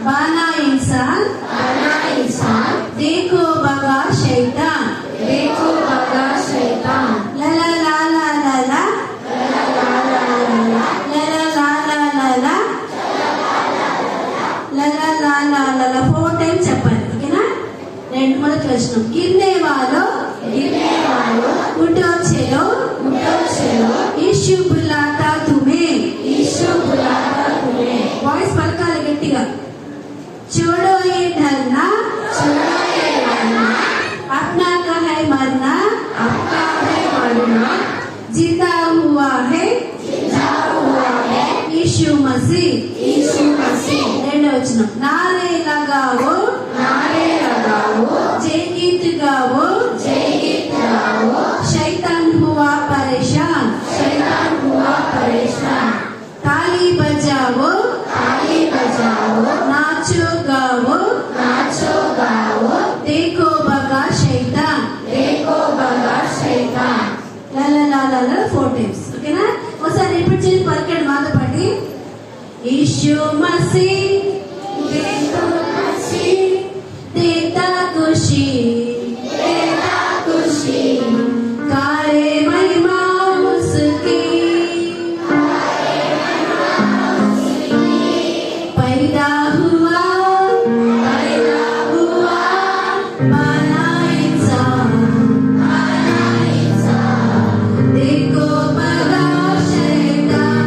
बाना इंसान देखो बगा शैतान ला ला ला ला ला ला ला 4 times చెప్పాలి. ఓకేనా? రెండు మొదటి వచనం గిర్నే వాలో उठो यीशु बुलाता तुम्हें వాయిస్ పలకాలి గట్టిగా. छोड़ो ये डरना अपना का है मरना जिंदा हुआ है यीशु मसीह. రెండో వచనం नारे लगाओ जय गीत गाओ शैतान हुआ परेशान ताली बजाओ नाचो गाओ देखो बगा शैतान ला ला ला ला ला 4 times. ఓకేనా? ఒకసారి రిపీట్ చేసి పలకండి మాతో పాటు. यीशु मसीह देता खुशी कारे महिमा उसकी पैदा हुआ बना इंसान देखो बगा शैतान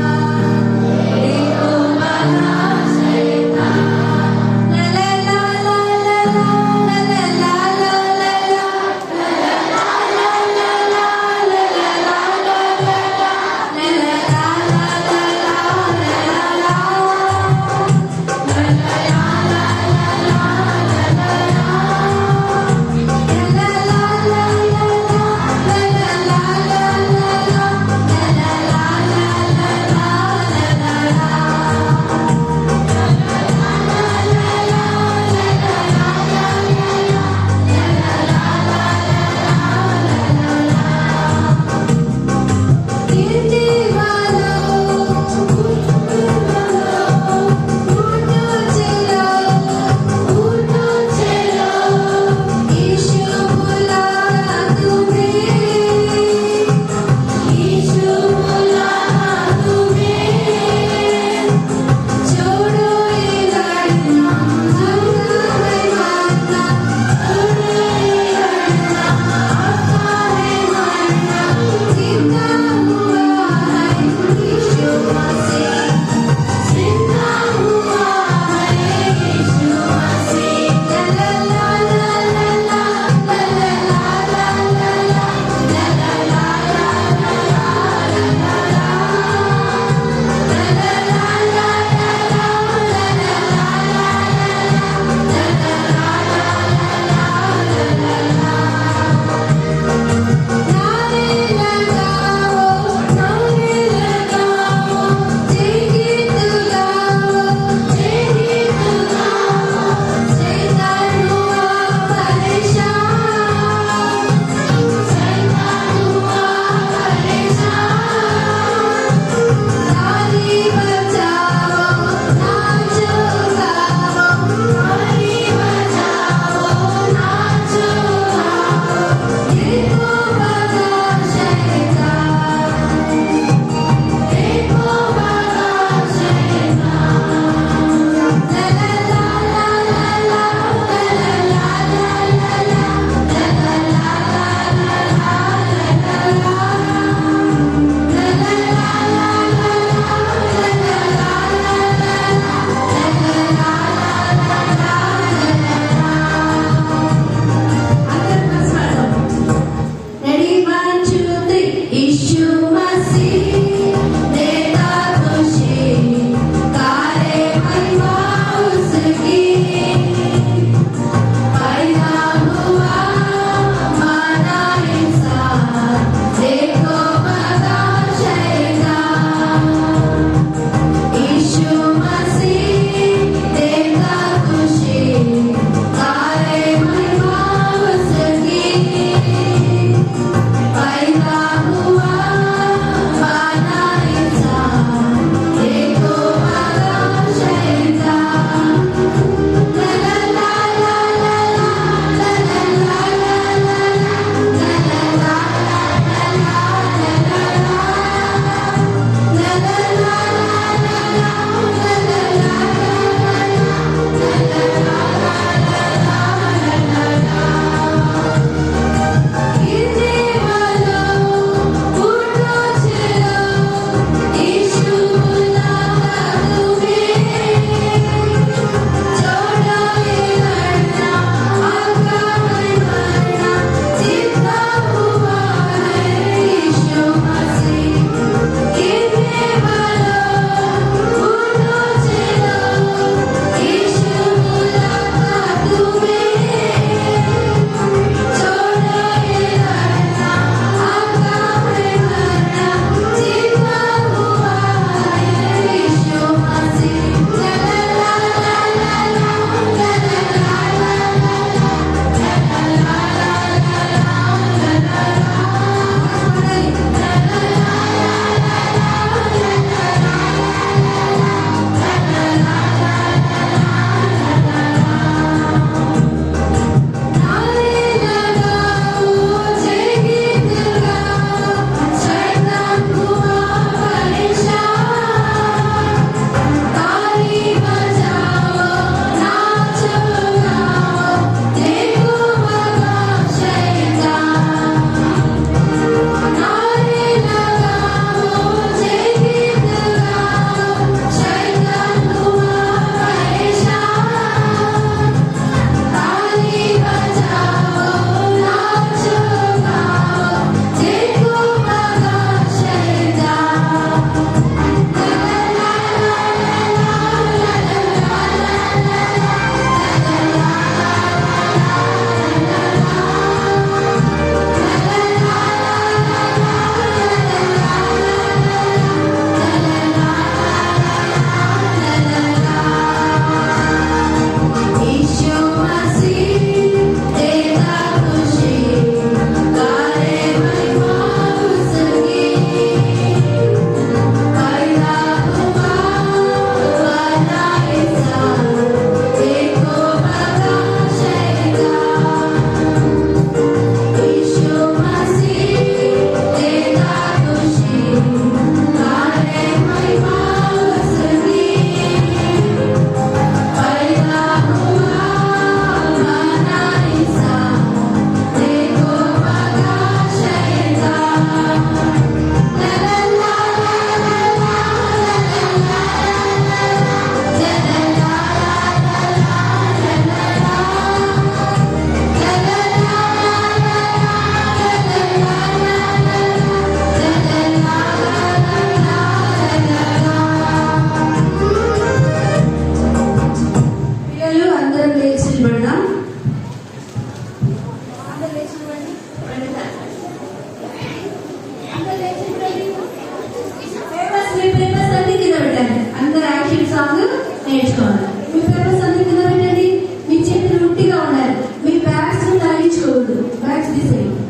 నేర్చుకోవాలి. మీ పేపర్స్ అన్ని కింద పెట్టండి. మీ చేతులు ఉట్టిగా ఉండాలి. మీ బ్యాగ్స్ తగిలించుకోకూడదు. బ్యాగ్స్ తీసేయండి.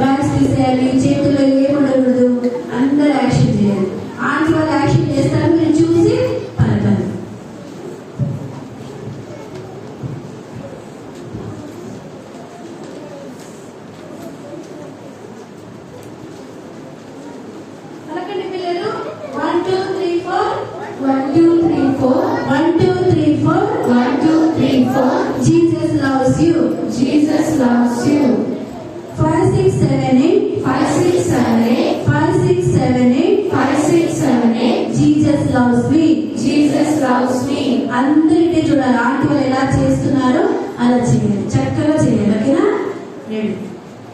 బ్యాగ్స్ తీసేయాలి. చేతుల్లో ఏముండకూడదు. అందరూ యాక్షన్ చేయాలి. ఆంటీ వాళ్ళు యాక్షన్ చేస్తారు, మీరు చూసి పలకాలి. పలకండి పిల్లలు. 1 2 3 4 1 2 3 4 1 2 3 4 1 2 3 4 Jesus loves you. Jesus loves you. 5 6 7 8 5 6 7 8 5 6 7 8 5 6 7 8 Jesus loves me. Jesus loves me. అందరికీ చూడాలి. ఆంటీ వాళ్ళు ఎలా చేస్తున్నారో అలా చేయాలి. చక్కగా చేయాలి. ఓకేనా? Ready.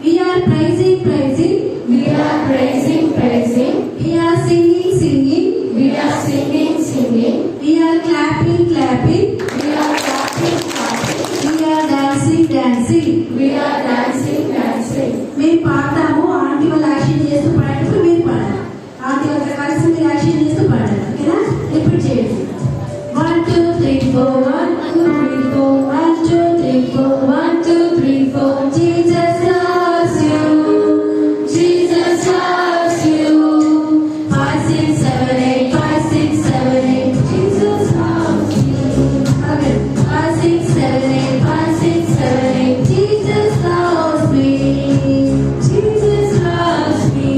We are praising, praising. We are praising, praising. We are singing, singing. We are singing, singing. We are clapping, clapping. We are clapping, clapping. We are dancing, dancing. We are dancing, dancing. మేము పాడతాము. Aunty వాళ్ళు action చేస్తూ పాడేటప్పుడు మీరు పాడాలి. Aunty వాళ్ళతో కలిసి మీరు action చేస్తూ పాడాలి. ఓకేనా? రిపీట్ చేయండి. 1 2 3 4 1 2 3 4 1 2 3 4 1 2 3 4 Jesus loves you. Jesus loves you. 5 6 7 8 5 6 7 8 Jesus loves you. Okay. 5 6 7 8 5 6 7 8 Jesus loves me. Jesus loves me.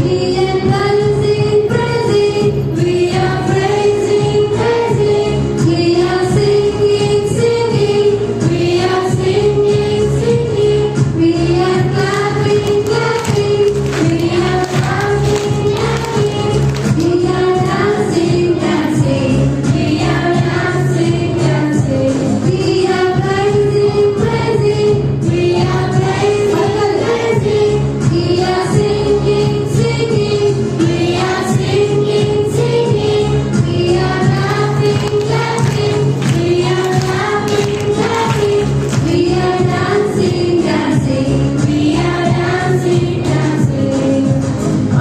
We are praising, praising. We are praising, praising. We are singing, singing. We are singing, singing. We are clapping, clapping. We are clapping, clapping. We are dancing, dancing. We are dancing, dancing. We are praising, praising. We are praising, praising. We are singing, singing. We are singing, singing. We are clapping, clapping. We are clapping, clapping. We are dancing, dancing. We are dancing, dancing.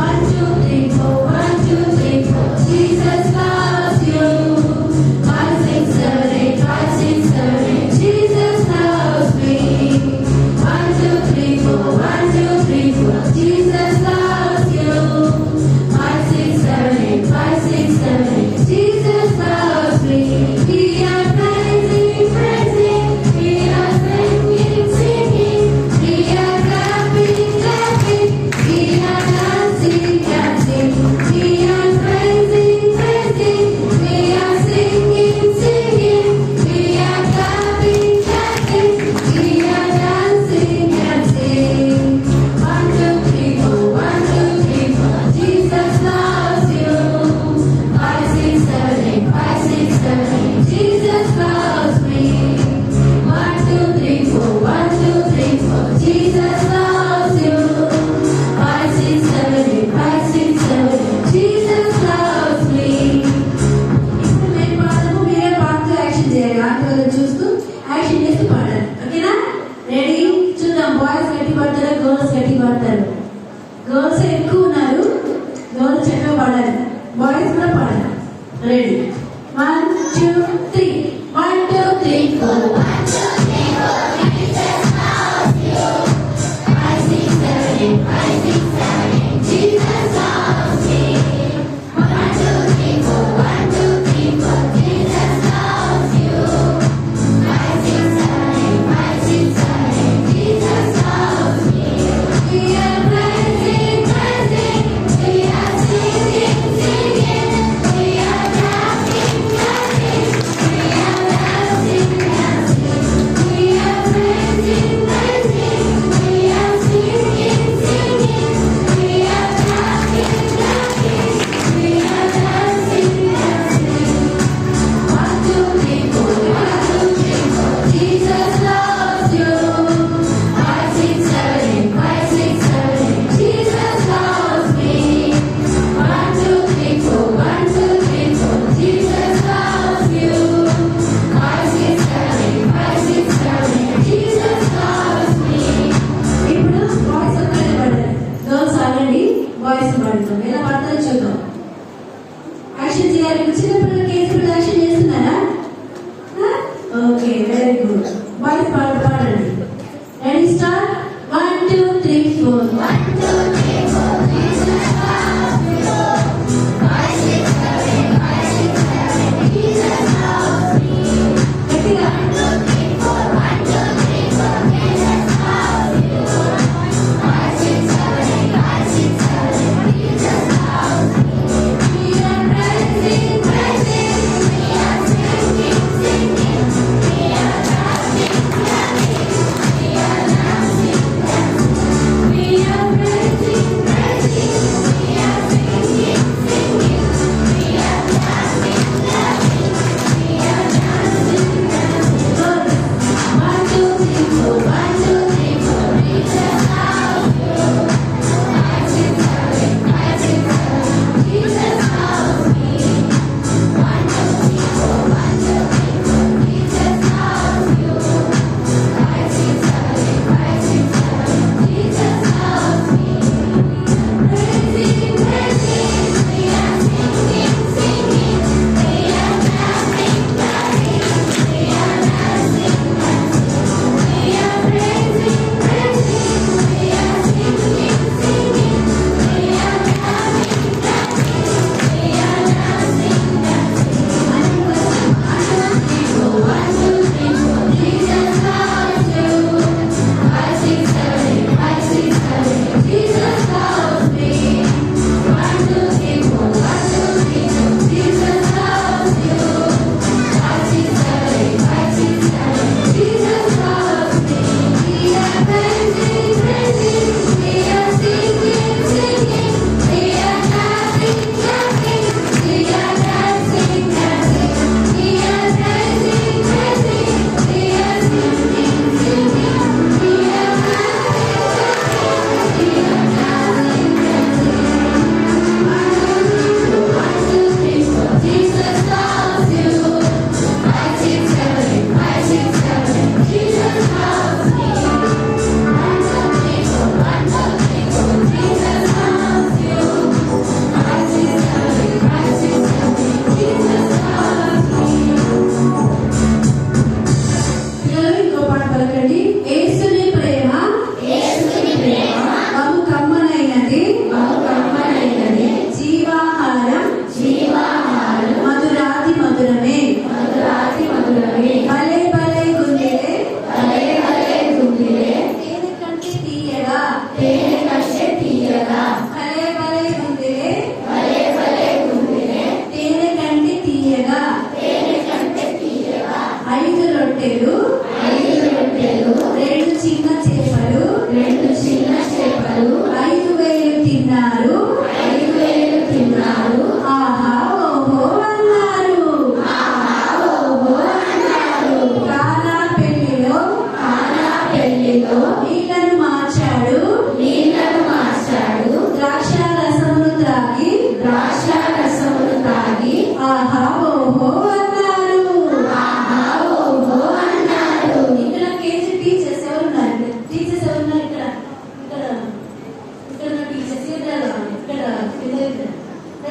1 2 3 4 1 2 3 4 Jesus loves you. 5 6 7 8 5 6 7 8 Jesus loves me. 1 2 3 4 1 2 3 4 Jesus loves you. 5 6 7 8 5 6 7 8 Jesus loves me. We are praising, praising. We are singing, singing. We are clapping, clapping. We are dancing, dancing. We are praising, praising. We are singing, singing. We are clapping, clapping. We are dancing, dancing. 1 2 3 4 1 2 3 4 Jesus loves you. 5 6 7 8 5 6 7 8 Jesus loves me. 1 2 3 4 1 2 3 4 Jesus loves you. 5 6 7 8 5 6 7 8 Jesus loves me. ఇప్పుడు మేము పాడము, మీరే పాడుతూ action చేయాలి. Aunty వాళ్ళని చూస్తూ action చేస్తూ పాడాలి. ఓకేనా? రెడీ? చూద్దాం. బాయ్స్ గట్టి పడతారా, గర్ల్స్ గట్టి పడతారు? గర్ల్స్ ఎక్కువ ఉన్నారు. గర్ల్స్ చక్కగా పాడాలి. బాయ్స్ కూడా పాడాలి. Ready? 1 2 3 1 2 3 4 1 2 3 4 Jesus loves you. 5 6 7 8 5 6 7 8 Jesus loves me. 1 2 3 4 1 2 3 4 Jesus loves you. 5 6 7 8 5 6 7 8 Jesus loves me. We are praising, praising. We are singing, singing. We are clapping, clapping. We are dancing, dancing. We are praising, praising. We are singing, singing. We are clapping, clapping. We are dancing, dancing. 1 2 3 4 1 2 3 4 Jesus loves you. 5 6 7 8 5 6 7 8 Jesus loves me. 1 2 3 4 1 2 3 4 Jesus loves you. 5 6 7 8 5 6 7 8 Jesus loves me. ఇప్పుడు boys ఒక్కటే పాడాలి. Girls already boys పాడుతాం. ఎలా పాడతారో చూద్దాం. Action చేయాలి. చిన్నపిల్లలకి age పిల్లలు యాక్షన్ చేస్తున్నారా?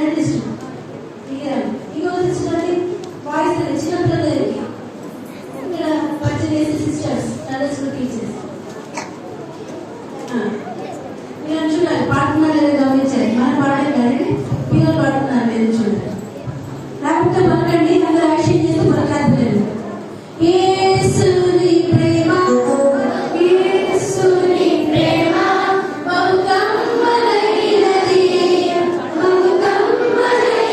రెండు ఇష్టం ఇంకో సిస్టర్ వాయిస్ చిన్నపిల్లలకి ఇక్కడ పరిచయం చేసే సిస్టర్స్ సండే స్కూల్ టీచర్స్ మీరు చూడాలి పాడుతున్నారు లేదా గమనించాలి మనం పాడాలి కానీ పిల్లలు పాడుతున్నారు లేదు చూడాలి లేకపోతే పలకండి అందరూ యాక్షన్ చేస్తే పలకాలి యేసుని ప్రేమ యేసుని ప్రేమ బహు కమ్మనైనది బహు కమ్మనైనది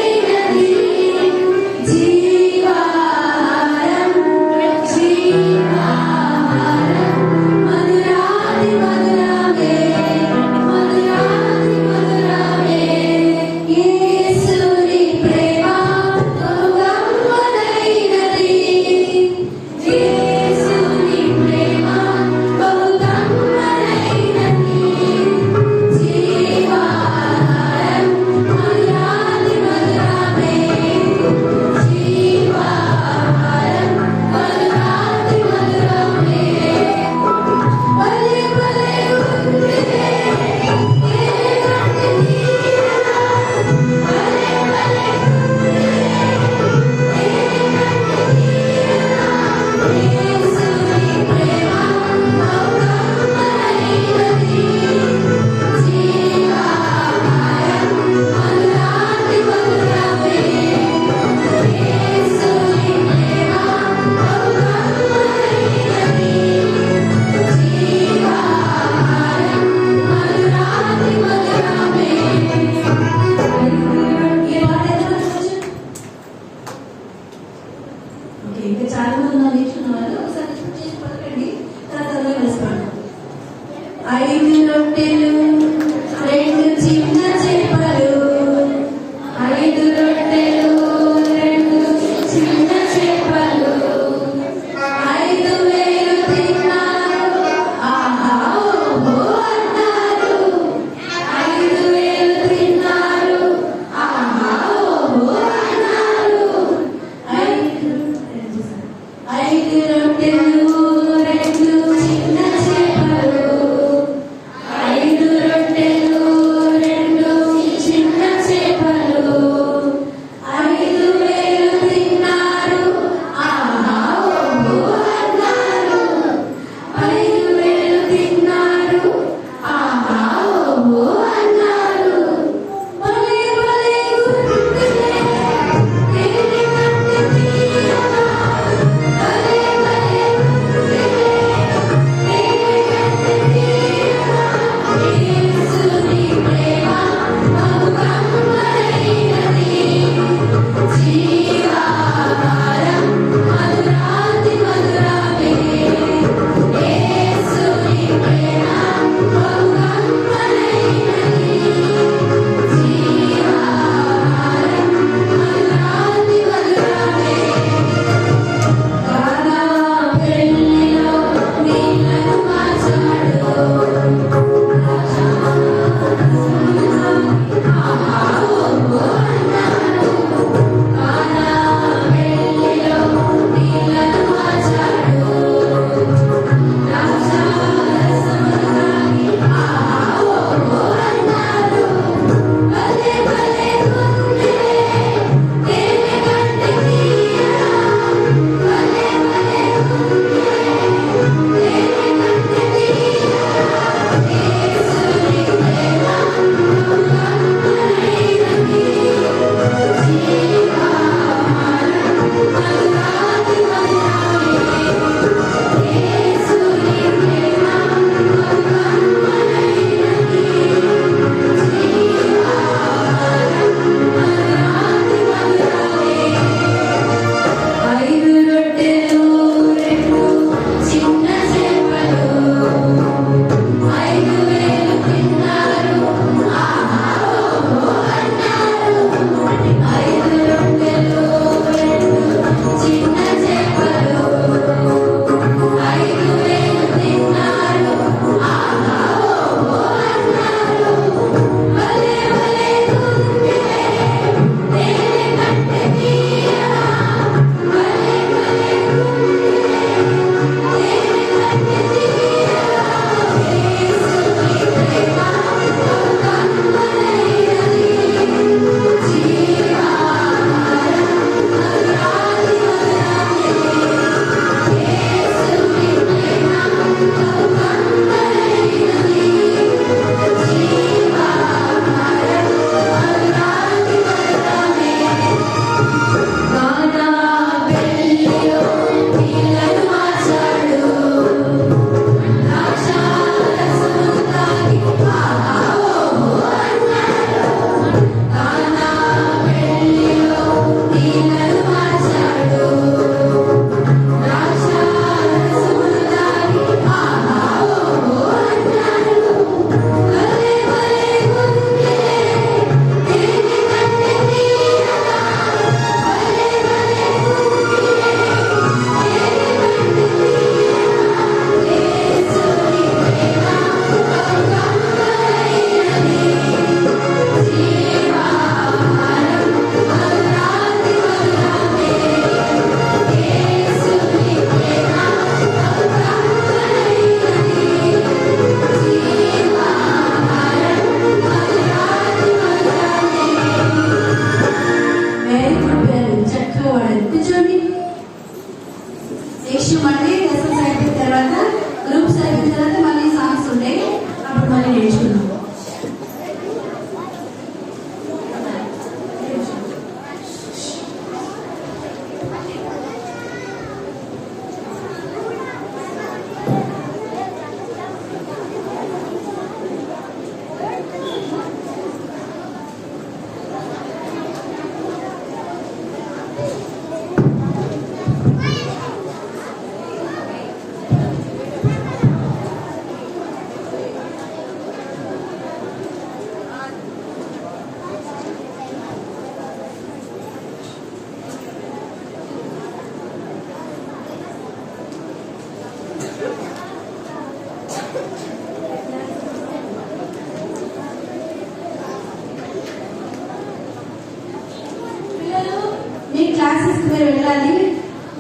మీ క్లాసెస్ మీరు వెళ్ళాలి.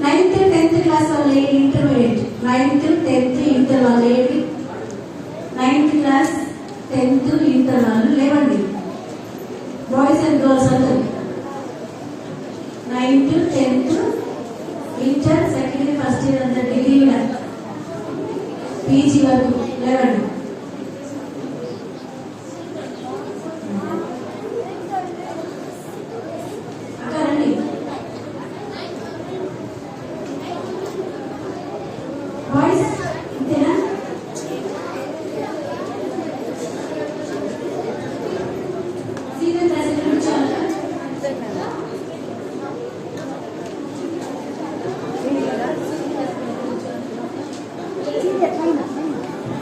9th 10th క్లాస్ వాళ్ళు ఇంటర్మీడియట్, 9th 10th ఇంటర్ వాళ్ళు ఏంటి, 9th క్లాస్ 10th ఇంటర్ వాళ్ళు లేవండి. బాయ్స్ అండ్ గర్ల్స్ అందరు 9th 10th inter second year first year అంతా డిగ్రీ పీజీ వరకు లేవండి. అక్కడండి బాయ్స్ ఇంతేనా? సీనియర్ క్లాస్ ఎక్కడ కూర్చోవాలా?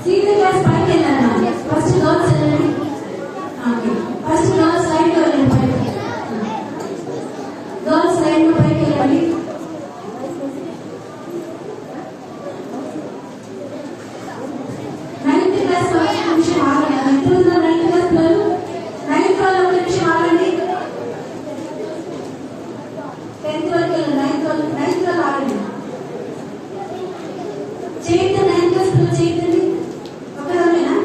సీనియర్ క్లాస్ పైకి వెళ్ళాలి. ఫస్ట్ గర్ల్స్ వెళ్ళండి. ఫస్ట్ గర్ల్స్ లైన్ లో వెళ్ళండి. పైకి గర్ల్స్ లైన్ లో పైకి వెళ్ళండి. నైన్త్ క్లాస్ ఒక నిమిషం ఆగండి. ఎంత ఉందో 9th క్లాస్ పిల్లలు? 9th వాళ్ళు ఒక నిమిషం ఆగండి. 10th వరకు వెళ్ళండి. 9th వాళ్ళు ఆగండి. చేయండి. 9th క్లాస్ పిల్లలు చేయండి. ఒకదామేనా?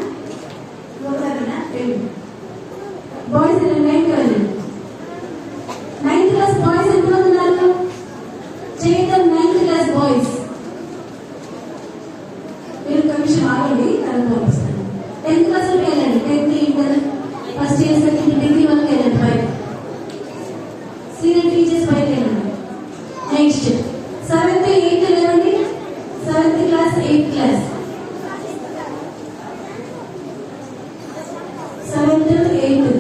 ఒకదామేనా? బాయ్స్ 9th వెళ్ళండి. 9th క్లాస్ బాయ్స్ ఎంతమంది ఉన్నారు? చేద్దాం. 9th క్లాస్ బాయ్స్ మీరు కమిషన్ ఆగండి, తను పంపిస్తాను. 10th క్లాస్ వరకు వెళ్ళండి. 10th inter first year second year degree వరకు వెళ్ళండి. బయట సీనియర్ టీచర్స్ బయట వెళ్ళండి. నెక్స్ట్ 7th 8th వెళ్ళండి. 7th class 8th class 7th 8th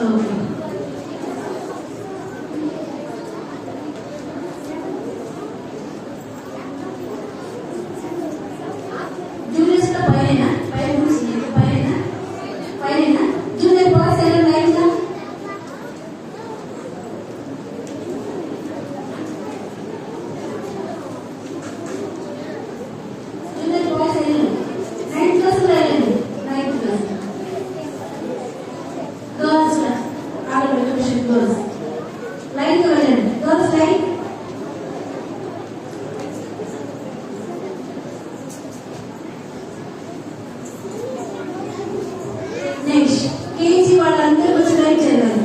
okay. Juniors లో పైన పైన జూనియర్ బాయ్స్ ఎలా లైన్ గా జూనియర్ బాయ్స్ వెళ్ళండి. 9th క్లాస్ లో వెళ్ళండి. 9th క్లాస్ గర్ల్స్ ఆగండి. కమిషన్ గర్ల్స్ లైన్ గా వెళ్ళండి. Girls line. నెక్స్ట్ కేజీ వాళ్ళందరూ వచ్చి లైన్ చేయాలి.